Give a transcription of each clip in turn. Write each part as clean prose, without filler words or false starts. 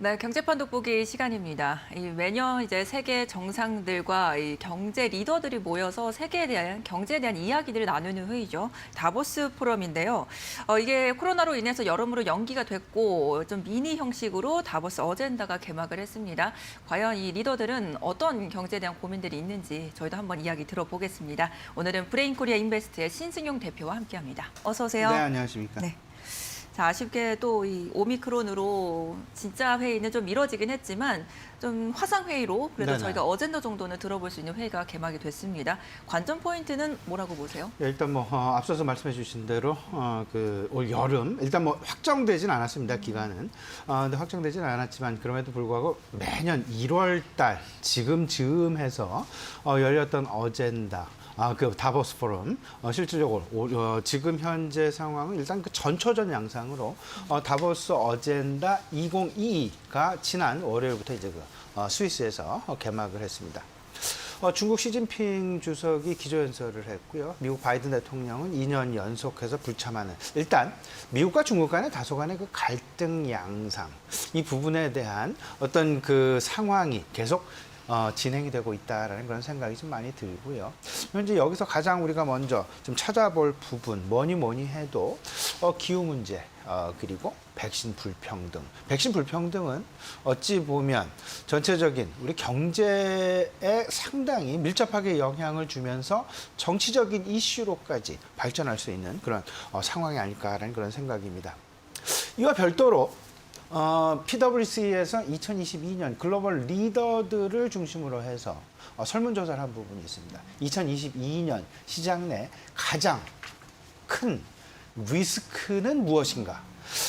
네, 경제판 돋보기 시간입니다. 매년 이제 세계 정상들과 이 경제 리더들이 모여서 세계에 대한 경제에 대한 이야기들을 나누는 회의죠. 다보스 포럼인데요. 이게 코로나로 인해서 여름으로 연기가 됐고 좀 미니 형식으로 다보스 어젠다가 개막을 했습니다. 과연 이 리더들은 어떤 경제에 대한 고민들이 있는지 저희도 한번 이야기 들어보겠습니다. 오늘은 브레인코리아 인베스트의 신승용 대표와 함께합니다. 어서 오세요. 네, 안녕하십니까. 네. 자, 아쉽게 또 이 오미크론으로 진짜 회의는 좀 미뤄지긴 했지만 좀 화상 회의로 그래도 네네. 저희가 어젠다 정도는 들어볼 수 있는 회의가 개막이 됐습니다. 관전 포인트는 뭐라고 보세요? 네, 일단 앞서서 말씀해 주신 대로 올 여름 일단 확정되진 않았습니다. 기간은. 근데 확정되진 않았지만 그럼에도 불구하고 매년 1월 달 지금쯤해서 열렸던 어젠다 그 다보스 포럼 실질적으로 지금 현재 상황은 일단 그 전초전 양상으로 다보스 어젠다 2022가 지난 월요일부터 이제 스위스에서 개막을 했습니다. 중국 시진핑 주석이 기조연설을 했고요. 미국 바이든 대통령은 2년 연속해서 불참하는 일단 미국과 중국 간의 다소간의 그 갈등 양상 이 부분에 대한 어떤 그 상황이 계속 진행이 되고 있다라는 그런 생각이 좀 많이 들고요. 현재 여기서 가장 우리가 먼저 좀 찾아볼 부분 뭐니 해도 기후 문제 그리고 백신 불평등. 백신 불평등은 어찌 보면 전체적인 우리 경제에 상당히 밀접하게 영향을 주면서 정치적인 이슈로까지 발전할 수 있는 그런 상황이 아닐까라는 그런 생각입니다. 이와 별도로 PwC에서 2022년 글로벌 리더들을 중심으로 해서 설문조사를 한 부분이 있습니다. 2022년 시장 내 가장 큰 리스크는 무엇인가?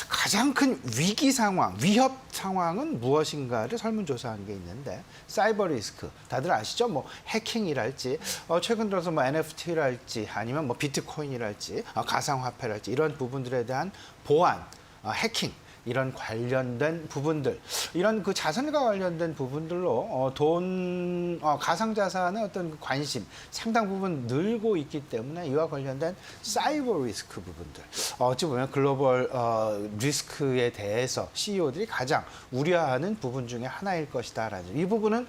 가장 큰 위기 상황, 위협 상황은 무엇인가를 설문조사한 게 있는데 사이버 리스크, 다들 아시죠? 해킹이랄지, 최근 들어서 NFT랄지, 아니면 비트코인이랄지, 가상화폐랄지 이런 부분들에 대한 보안, 해킹, 이런 관련된 부분들, 이런 그 자산과 관련된 부분들로 가상자산의 어떤 그 관심 상당 부분 늘고 있기 때문에 이와 관련된 사이버 리스크 부분들, 어찌 보면 글로벌 리스크에 대해서 CEO들이 가장 우려하는 부분 중에 하나일 것이다라는 이 부분은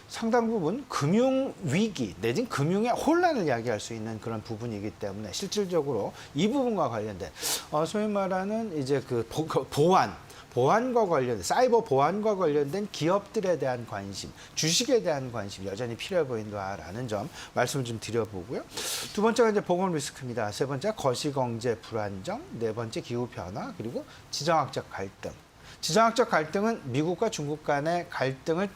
상당 부분 금융 위기 내진 금융의 혼란을 야기할 수 있는 그런 부분이기 때문에 실질적으로 이 부분과 관련된 소위 말하는 이제 그 보안과 관련된 사이버 보안과 관련된 기업들에 대한 관심, 주식에 대한 관심 여전히 필요해 보인다라는 점 말씀을 좀 드려보고요. 두 번째가 이제 보건 리스크입니다. 세 번째 거시경제 불안정, 네 번째 기후 변화 그리고 지정학적 갈등. 지정학적 갈등은 미국과 중국 간의 갈등을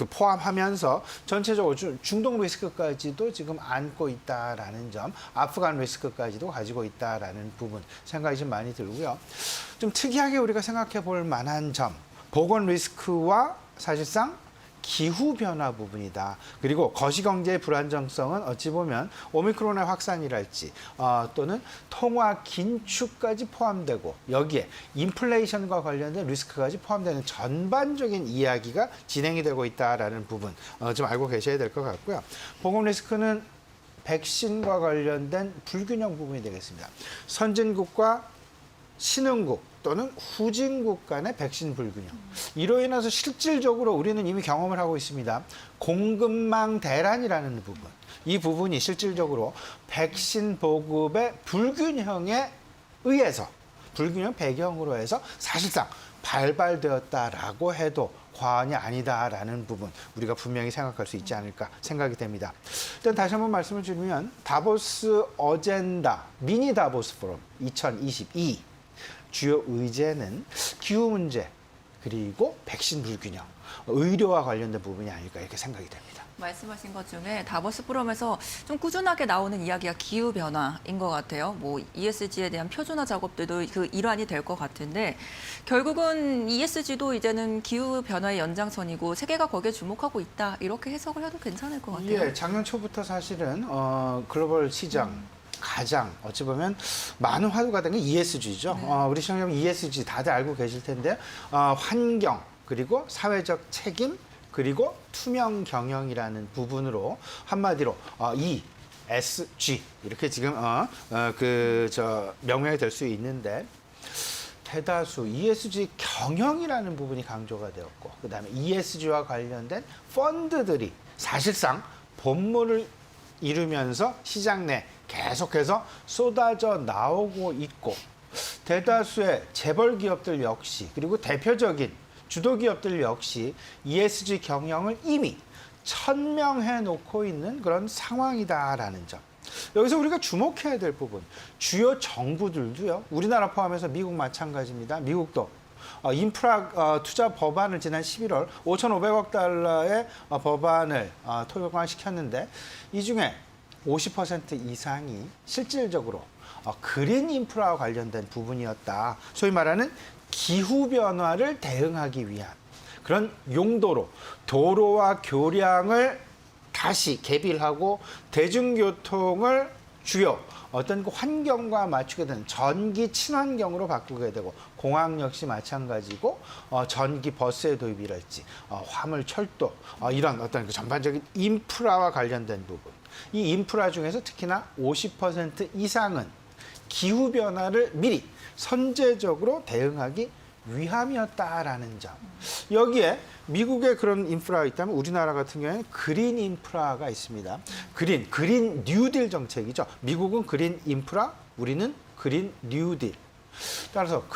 포함하면서 전체적으로 중동 리스크까지도 지금 안고 있다라는 점, 아프간 리스크까지도 가지고 있다라는 부분 생각이 좀 많이 들고요. 좀 특이하게 우리가 생각해 볼 만한 점, 보건 리스크와 사실상 기후 변화 부분이다. 그리고 거시경제의 불안정성은 어찌 보면 오미크론의 확산이랄지 또는 통화 긴축까지 포함되고 여기에 인플레이션과 관련된 리스크까지 포함되는 전반적인 이야기가 진행이 되고 있다라는 부분 좀 알고 계셔야 될 것 같고요. 보건 리스크는 백신과 관련된 불균형 부분이 되겠습니다. 선진국과 신흥국 또는 후진국 간의 백신 불균형. 이로 인해서 실질적으로 우리는 이미 경험을 하고 있습니다. 공급망 대란이라는 부분. 이 부분이 실질적으로 백신 보급의 불균형에 의해서 불균형 배경으로 해서 사실상 발발되었다라고 해도 과언이 아니다라는 부분 우리가 분명히 생각할 수 있지 않을까 생각이 됩니다. 일단 다시 한번 말씀을 드리면 다보스 어젠다 미니 다보스 포럼 2022 주요 의제는 기후 문제 그리고 백신 불균형, 의료와 관련된 부분이 아닐까 이렇게 생각이 됩니다. 말씀하신 것 중에 다보스 포럼에서 좀 꾸준하게 나오는 이야기가 기후 변화인 것 같아요. ESG에 대한 표준화 작업들도 그 일환이 될 것 같은데 결국은 ESG도 이제는 기후 변화의 연장선이고 세계가 거기에 주목하고 있다 이렇게 해석을 해도 괜찮을 것 같아요. 예, 작년 초부터 사실은 글로벌 시장 가장 어찌 보면 많은 화두가 된 게 ESG죠. 네. 우리 시청자분 ESG 다들 알고 계실 텐데 환경 그리고 사회적 책임 그리고 투명 경영이라는 부분으로 한마디로 ESG 이렇게 지금 명명이 될 수 있는데 대다수 ESG 경영이라는 부분이 강조가 되었고 그다음에 ESG와 관련된 펀드들이 사실상 본물을 이루면서 시장 내 계속해서 쏟아져 나오고 있고 대다수의 재벌 기업들 역시 그리고 대표적인 주도 기업들 역시 ESG 경영을 이미 천명해 놓고 있는 그런 상황이다라는 점. 여기서 우리가 주목해야 될 부분, 주요 정부들도요, 우리나라 포함해서 미국 마찬가지입니다. 미국도 인프라 투자 법안을 지난 11월 5,500억 달러의 법안을 통과시켰는데 이 중에 50% 이상이 실질적으로 그린 인프라와 관련된 부분이었다. 소위 말하는 기후 변화를 대응하기 위한 그런 용도로 도로와 교량을 다시 개빌하고 대중교통을 주요 어떤 그 환경과 맞추게 되는 전기 친환경으로 바꾸게 되고 공항 역시 마찬가지고 전기 버스의 도입이랄지 화물 철도 이런 어떤 그 전반적인 인프라와 관련된 부분 이 인프라 중에서 특히나 50% 이상은 기후 변화를 미리 선제적으로 대응하기 위함이었다라는 점. 여기에 미국의 그런 인프라가 있다면 우리나라 같은 경우에는 그린 인프라가 있습니다. 그린 뉴딜 정책이죠. 미국은 그린 인프라, 우리는 그린 뉴딜. 따라서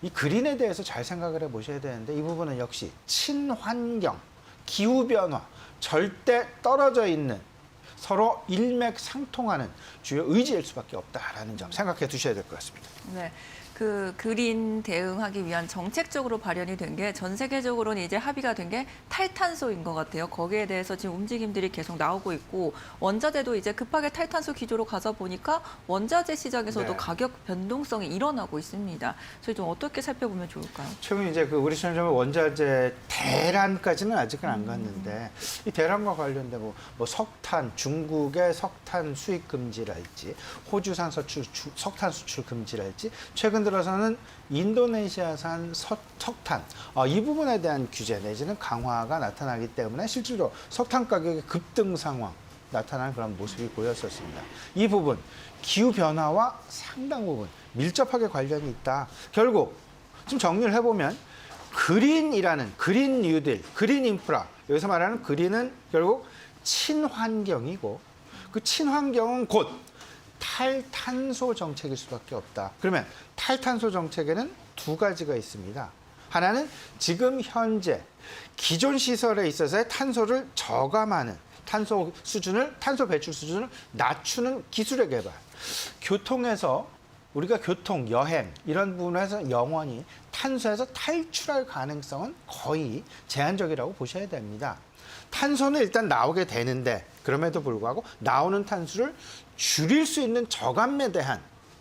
이 그린에 대해서 잘 생각을 해보셔야 되는데 이 부분은 역시 친환경, 기후변화, 절대 떨어져 있는 서로 일맥상통하는 주요 의지일 수밖에 없다라는 점 생각해 두셔야 될 것 같습니다. 네. 그 그린 대응하기 위한 정책적으로 발현이 된 게 전 세계적으로는 이제 합의가 된 게 탈탄소인 것 같아요. 거기에 대해서 지금 움직임들이 계속 나오고 있고 원자재도 이제 급하게 탈탄소 기조로 가서 보니까 원자재 시장에서도 네. 가격 변동성이 일어나고 있습니다. 저희 좀 어떻게 살펴보면 좋을까요? 최근 이제 그 우리 시청자분 원자재 대란까지는 아직은 안 갔는데 이 대란과 관련된 뭐 석탄 중국의 석탄 수입 금지랄지 호주산 석탄 수출 금지랄지 최근 들어서는 인도네시아산 석탄 이 부분에 대한 규제 내지는 강화가 나타나기 때문에 실제로 석탄 가격의 급등 상황 나타나는 그런 모습이 보였었습니다. 이 부분 기후 변화와 상당 부분 밀접하게 관련이 있다. 결국 좀 정리를 해보면 그린이라는 그린 뉴딜, 그린 인프라 여기서 말하는 그린은 결국 친환경이고 그 친환경은 곧 탈탄소 정책일 수밖에 없다. 그러면 탈탄소 정책에는 두 가지가 있습니다. 하나는 지금 현재 기존 시설에 있어서의 탄소를 저감하는 탄소 배출 수준을 낮추는 기술의 개발. 교통에서 우리가 교통, 여행 이런 부분에서 영원히 탄소에서 탈출할 가능성은 거의 제한적이라고 보셔야 됩니다. 탄소는 일단 나오게 되는데 그럼에도 불구하고 나오는 탄소를 줄일 수 있는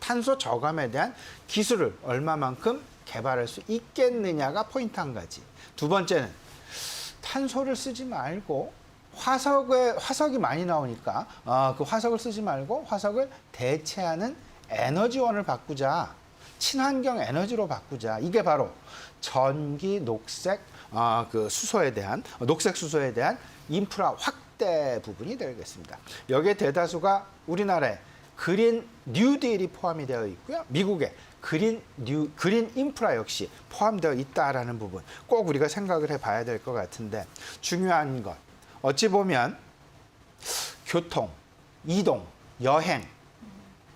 탄소 저감에 대한 기술을 얼마만큼 개발할 수 있겠느냐가 포인트 한 가지. 두 번째는 탄소를 쓰지 말고 화석이 많이 나오니까 그 화석을 쓰지 말고 화석을 대체하는 에너지원을 바꾸자. 친환경 에너지로 바꾸자. 이게 바로 전기, 녹색 수소에 대한 인프라 확대 부분이 되겠습니다. 여기에 대다수가 우리나라의 그린 뉴딜이 포함이 되어 있고요. 미국의 그린 인프라 역시 포함되어 있다라는 부분 꼭 우리가 생각을 해봐야 될 것 같은데 중요한 것 어찌 보면 교통, 이동, 여행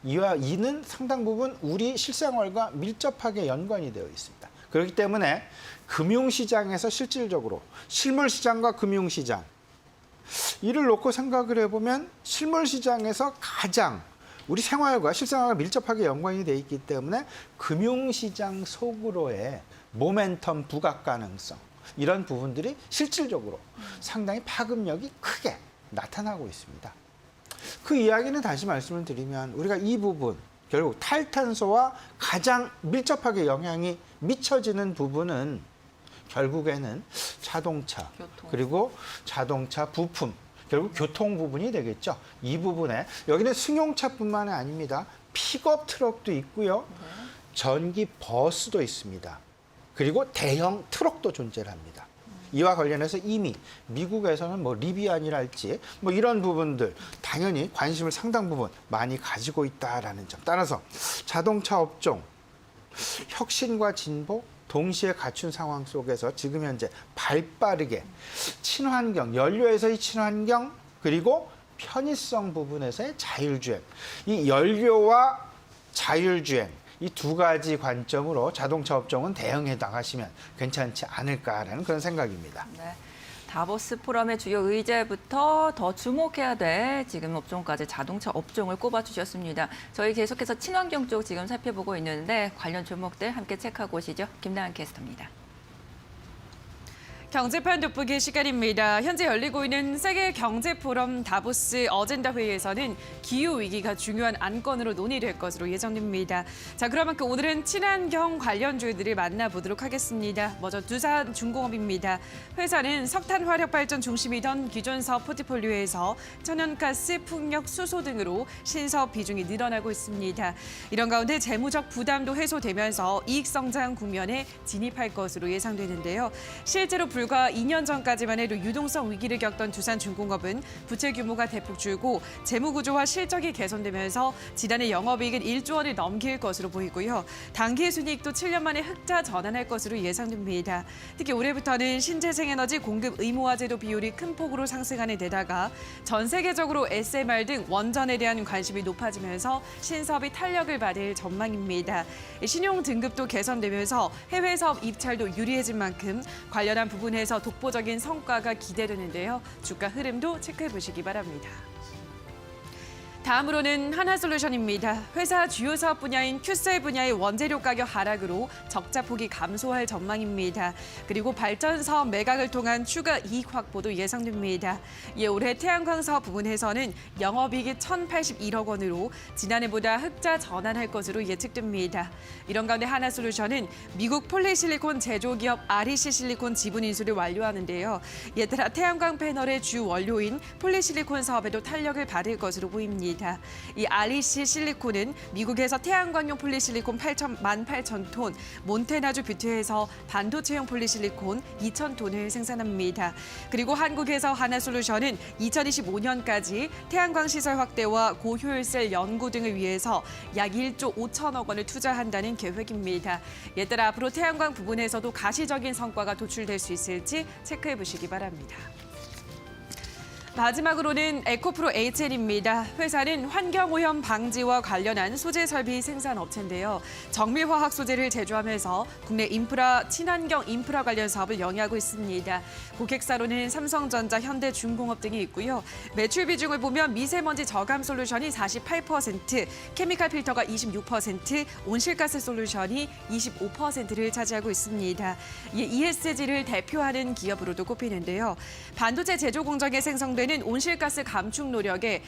이는 상당 부분 우리 실생활과 밀접하게 연관이 되어 있습니다. 그렇기 때문에 금융시장에서 실질적으로 실물시장과 금융시장 이를 놓고 생각을 해보면 실물시장에서 가장 우리 생활과 실생활과 밀접하게 연관이 되어 있기 때문에 금융시장 속으로의 모멘텀 부각 가능성 이런 부분들이 실질적으로 상당히 파급력이 크게 나타나고 있습니다. 그 이야기는 다시 말씀을 드리면 우리가 이 부분 결국 탈탄소와 가장 밀접하게 영향이 미쳐지는 부분은 결국에는 자동차 그리고 자동차 부품 결국 교통 부분이 되겠죠. 이 부분에 여기는 승용차뿐만 아닙니다. 픽업 트럭도 있고요. 전기 버스도 있습니다. 그리고 대형 트럭도 존재합니다. 이와 관련해서 이미 미국에서는 리비안이랄지 이런 부분들 당연히 관심을 상당 부분 많이 가지고 있다라는 점. 따라서 자동차 업종 혁신과 진보 동시에 갖춘 상황 속에서 지금 현재 발빠르게 친환경, 연료에서의 친환경 그리고 편의성 부분에서의 자율주행. 이 연료와 자율주행 이 두 가지 관점으로 자동차 업종은 대응해 나가시면 괜찮지 않을까라는 그런 생각입니다. 네. 다보스 포럼의 주요 의제부터 더 주목해야 될 지금 업종까지 자동차 업종을 꼽아주셨습니다. 저희 계속해서 친환경 쪽 지금 살펴보고 있는데 관련 종목들 함께 체크하고 오시죠. 김나은 캐스터입니다. 경제판 돋보기 시간입니다. 현재 열리고 있는 세계 경제 포럼 다보스 어젠다 회의에서는 기후 위기가 중요한 안건으로 논의될 것으로 예정됩니다. 자, 그러면 오늘은 친환경 관련주들을 만나보도록 하겠습니다. 먼저 두산중공업입니다. 회사는 석탄 화력 발전 중심이던 기존 사업 포트폴리오에서 천연가스, 풍력, 수소 등으로 신사업 비중이 늘어나고 있습니다. 이런 가운데 재무적 부담도 해소되면서 이익 성장 국면에 진입할 것으로 예상되는데요. 실제로 불과 2년 전까지만 해도 유동성 위기를 겪던 두산중공업은 부채 규모가 대폭 줄고 재무 구조와 실적이 개선되면서 지난해 영업이익은 1조 원을 넘길 것으로 보이고요. 당기 순이익도 7년 만에 흑자 전환할 것으로 예상됩니다. 특히 올해부터는 신재생에너지 공급 의무화 제도 비율이 큰 폭으로 상승하는 데다가 전 세계적으로 SMR 등 원전에 대한 관심이 높아지면서 신사업이 탄력을 받을 전망입니다. 신용 등급도 개선되면서 해외 사업 입찰도 유리해진 만큼 관련한 부분에서 독보적인 성과가 기대되는데요. 주가 흐름도 체크해 보시기 바랍니다. 다음으로는 하나솔루션입니다. 회사 주요 사업 분야인 큐셀 분야의 원재료 가격 하락으로 적자 폭이 감소할 전망입니다. 그리고 발전 사업 매각을 통한 추가 이익 확보도 예상됩니다. 이에 올해 태양광 사업 부분에서는 영업이익이 1,081억 원으로 지난해보다 흑자 전환할 것으로 예측됩니다. 이런 가운데 하나솔루션은 미국 폴리실리콘 제조기업 REC 실리콘 지분 인수를 완료하는데요. 이에 따라 태양광 패널의 주 원료인 폴리실리콘 사업에도 탄력을 받을 것으로 보입니다. 이 REC 실리콘은 미국에서 태양광용 폴리실리콘 18,000톤, 몬테나주 뷰트에서 반도체용 폴리실리콘 2,000톤을 생산합니다. 그리고 한국에서 하나솔루션은 2025년까지 태양광 시설 확대와 고효율셀 연구 등을 위해서 약 1조 5천억 원을 투자한다는 계획입니다. 이에 따라 앞으로 태양광 부분에서도 가시적인 성과가 도출될 수 있을지 체크해 보시기 바랍니다. 마지막으로는 에코프로 HL입니다. 회사는 환경오염 방지와 관련한 소재 설비 생산 업체인데요. 정밀화학 소재를 제조하면서 국내 인프라, 친환경 인프라 관련 사업을 영위하고 있습니다. 고객사로는 삼성전자, 현대중공업 등이 있고요. 매출 비중을 보면 미세먼지 저감 솔루션이 48%, 케미칼 필터가 26%, 온실가스 솔루션이 25%를 차지하고 있습니다. 이에 ESG를 대표하는 기업으로도 꼽히는데요. 반도체 제조 공정에 생성되는 온실가스 감축 노력이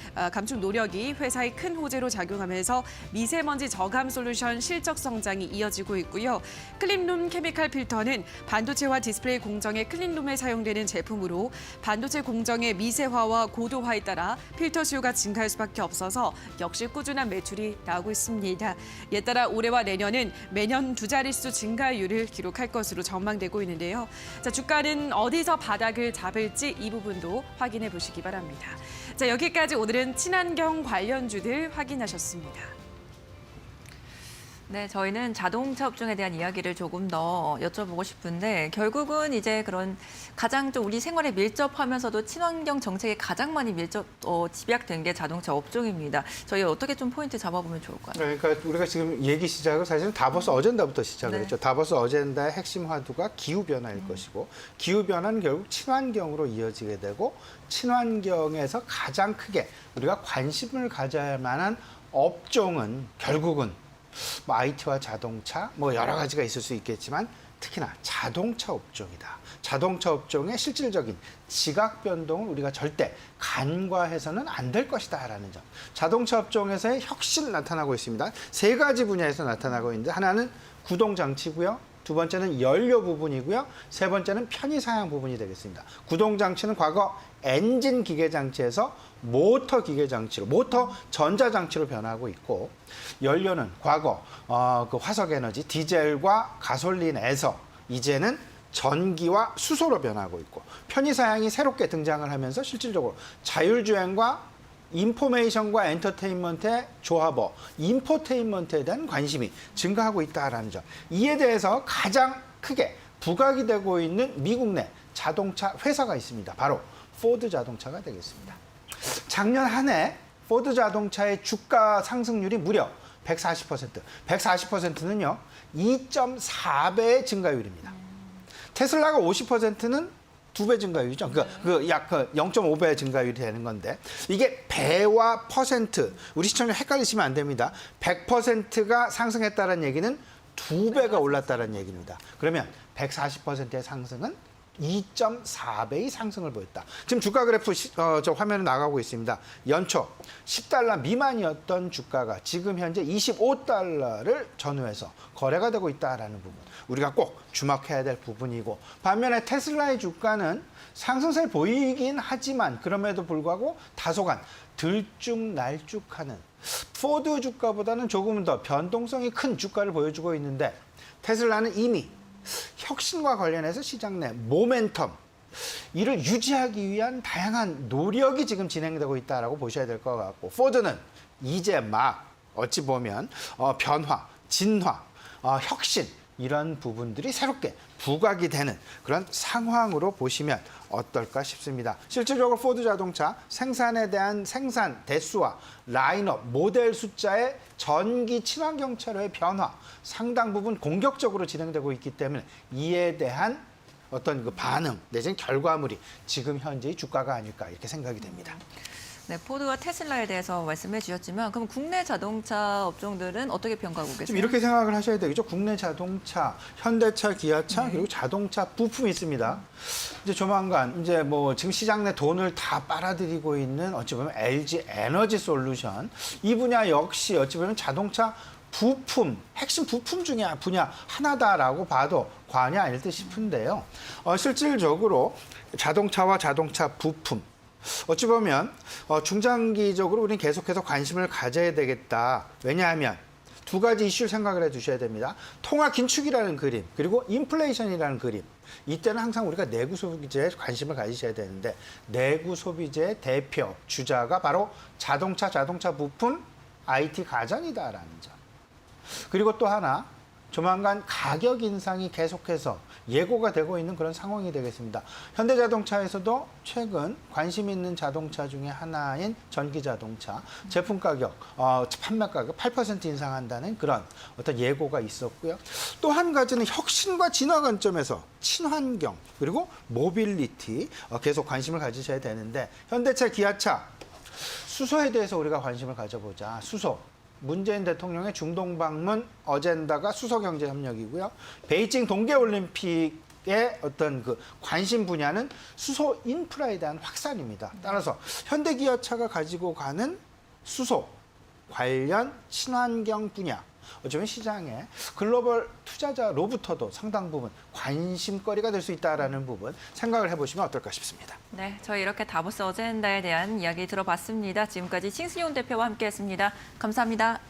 회사의 큰 호재로 작용하면서 미세먼지 저감 솔루션 실적 성장이 이어지고 있고요. 클린룸 케미칼 필터는 반도체와 디스플레이 공정에 클린룸에 사용되는 제품으로 반도체 공정의 미세화와 고도화에 따라 필터 수요가 증가할 수밖에 없어서 역시 꾸준한 매출이 나오고 있습니다. 이에 따라 올해와 내년은 매년 두 자릿수 증가율을 기록할 것으로 전망되고 있는데요. 자, 주가는 어디서 바닥을 잡을지 이 부분도 확인해 보시기 바랍니다. 자, 여기까지 오늘은 친환경 관련주들 확인하셨습니다. 네, 저희는 자동차 업종에 대한 이야기를 조금 더 여쭤보고 싶은데 결국은 이제 그런 가장 좀 우리 생활에 밀접하면서도 친환경 정책에 가장 많이 집약된 게 자동차 업종입니다. 저희 어떻게 좀 포인트 잡아보면 좋을까요? 그러니까 우리가 지금 얘기 시작을 사실은 다보스 어젠다부터 시작을 네. 했죠. 다보스 어젠다의 핵심 화두가 기후변화일 것이고 기후변화는 결국 친환경으로 이어지게 되고 친환경에서 가장 크게 우리가 관심을 가져야 할 만한 업종은 결국은 뭐 IT와 자동차 뭐 여러 가지가 있을 수 있겠지만 특히나 자동차 업종이다. 자동차 업종의 실질적인 지각 변동을 우리가 절대 간과해서는 안 될 것이다라는 점. 자동차 업종에서의 혁신이 나타나고 있습니다. 세 가지 분야에서 나타나고 있는데 하나는 구동 장치고요. 두 번째는 연료 부분이고요. 세 번째는 편의사양 부분이 되겠습니다. 구동 장치는 과거 엔진 기계 장치에서 모터 기계 장치로, 모터 전자 장치로 변하고 있고, 연료는 과거 그 화석 에너지, 디젤과 가솔린에서 이제는 전기와 수소로 변하고 있고, 편의사양이 새롭게 등장을 하면서 실질적으로 자율주행과 인포메이션과 엔터테인먼트의 조합어, 인포테인먼트에 대한 관심이 증가하고 있다는 점. 이에 대해서 가장 크게 부각이 되고 있는 미국 내 자동차 회사가 있습니다. 바로 포드 자동차가 되겠습니다. 작년 한 해 포드 자동차의 주가 상승률이 무려 140%. 140%는요, 2.4배의 증가율입니다. 테슬라가 50%는 2배 증가율이죠. 약 0.5배 증가율이 되는 건데, 이게 배와 퍼센트, 우리 시청자 헷갈리시면 안 됩니다. 100%가 상승했다는 얘기는 2배가 올랐다는 얘기입니다. 그러면 140%의 상승은 2.4배의 상승을 보였다. 지금 주가 그래프 저 화면에 나가고 있습니다. 연초 10달러 미만이었던 주가가 지금 현재 25달러를 전후해서 거래가 되고 있다는 부분. 우리가 꼭 주목해야 될 부분이고, 반면에 테슬라의 주가는 상승세를 보이긴 하지만 그럼에도 불구하고 다소간 들쭉날쭉하는, 포드 주가보다는 조금 더 변동성이 큰 주가를 보여주고 있는데, 테슬라는 이미 혁신과 관련해서 시장 내 모멘텀, 이를 유지하기 위한 다양한 노력이 지금 진행되고 있다고 보셔야 될 것 같고, 포드는 이제 막 어찌 보면 변화, 진화, 혁신, 이런 부분들이 새롭게 부각이 되는 그런 상황으로 보시면 어떨까 싶습니다. 실질적으로 포드 자동차 생산에 대한 생산 대수와 라인업, 모델 숫자의 전기 친환경 차로의 변화, 상당 부분 공격적으로 진행되고 있기 때문에 이에 대한 어떤 그 반응 내지는 결과물이 지금 현재의 주가가 아닐까, 이렇게 생각이 됩니다. 네, 포드와 테슬라에 대해서 말씀해 주셨지만, 그럼 국내 자동차 업종들은 어떻게 평가하고 계세요? 좀 이렇게 생각을 하셔야 되겠죠. 국내 자동차, 현대차, 기아차, 그리고 자동차 부품이 있습니다. 이제 조만간 이제 뭐 지금 시장 내 돈을 다 빨아들이고 있는 어찌 보면 LG 에너지 솔루션, 이 분야 역시 어찌 보면 자동차 부품, 핵심 부품 중에 분야 하나다라고 봐도 과언이 아닐 듯 싶은데요. 실질적으로 자동차와 자동차 부품, 어찌 보면 중장기적으로 우리는 계속해서 관심을 가져야 되겠다. 왜냐하면 두 가지 이슈를 생각을 해두셔야 됩니다. 통화 긴축이라는 그림, 그리고 인플레이션이라는 그림. 이때는 항상 우리가 내구 소비재에 관심을 가지셔야 되는데, 내구 소비재의 대표 주자가 바로 자동차 부품, IT 가전이다라는 점. 그리고 또 하나, 조만간 가격 인상이 계속해서 예고가 되고 있는 그런 상황이 되겠습니다. 현대자동차에서도 최근 관심 있는 자동차 중에 하나인 전기자동차 제품 가격, 판매 가격 8% 인상한다는 그런 어떤 예고가 있었고요. 또 한 가지는 혁신과 진화 관점에서 친환경 그리고 모빌리티 계속 관심을 가지셔야 되는데, 현대차, 기아차, 수소에 대해서 우리가 관심을 가져보자. 수소. 문재인 대통령의 중동 방문 어젠다가 수소 경제 협력이고요. 베이징 동계올림픽의 어떤 그 관심 분야는 수소 인프라에 대한 확산입니다. 따라서 현대기아차가 가지고 가는 수소 관련 친환경 분야, 어쩌면 시장에 글로벌 투자자로부터도 상당 부분 관심거리가 될 수 있다는 부분 생각을 해보시면 어떨까 싶습니다. 네, 저희 이렇게 다보스 어젠다에 대한 이야기 들어봤습니다. 지금까지 칭승용 대표와 함께했습니다. 감사합니다.